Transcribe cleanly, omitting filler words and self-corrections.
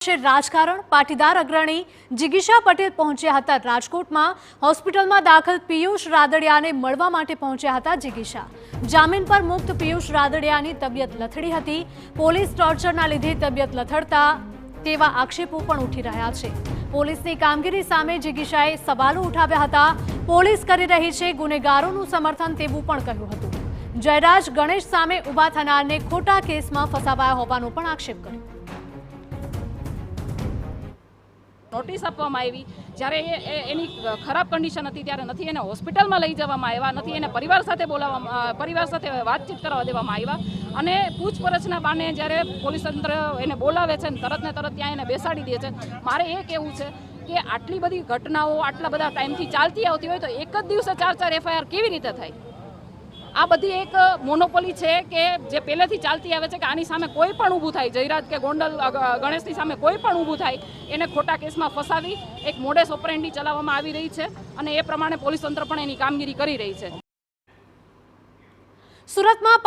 છે રાજકારણ। પાટીદાર અગ્રણી જિગીશા પટેલ પહોંચ્યા હતા રાજકોટમાં। હોસ્પિટલમાં દાખલ પિયુષ રાદડિયાને મળવા માટે પહોંચ્યા હતા જિગીશા। જામીન પર મુક્ત પિયુષ રાદડિયાની તબિયત લથડી હતી। પોલીસ ટોર્ચરના લીધે તબિયત લથડતા તેવા આક્ષેપો પણ ઉઠી રહ્યા છે। પોલીસની કામગીરી સામે જિગીશાએ સવાલો ઉઠાવ્યા હતા। પોલીસ કરી રહી છે ગુનેગારોનું સમર્થન તેવું પણ કહ્યું હતું। જયરાજ ગણેશ સામે ઉભા થનારને ખોટા કેસમાં ફસાવાયા હોવાનો પણ આક્ષેપ કર્યો। નોટિસ આપવામાં આવી જ્યારે એની ખરાબ કન્ડિશન હતી ત્યારે નથી એને હોસ્પિટલમાં લઈ જવામાં આવ્યા, નથી એને પરિવાર સાથે વાતચીત કરવા દેવામાં આવ્યા અને પૂછપરછના બાને જ્યારે પોલીસ તંત્ર એને બોલાવે છે ને તરત ત્યાં એને બેસાડી દે છે। મારે એ કહેવું છે કે આટલી બધી ઘટનાઓ આટલા બધા ટાઈમથી ચાલતી આવતી હોય તો એક જ દિવસે 4 FIR કેવી રીતે થાય? આ બધી એક મોનોપોલી છે કે જે પહેલેથી ચાલતી આવે છે કે આની સામે કોઈ પણ ઊભું થાય, જયરાજ કે ગોંડલ ગણેશની સામે કોઈ પણ ઊભું થાય એને ખોટા કેસમાં ફસાવી એક મોડેસ ઓપરેન્ડી ચલાવવામાં આવી રહી છે અને એ પ્રમાણે પોલીસ તંત્ર પણ એની કામગીરી કરી રહી છે। સુરતમાં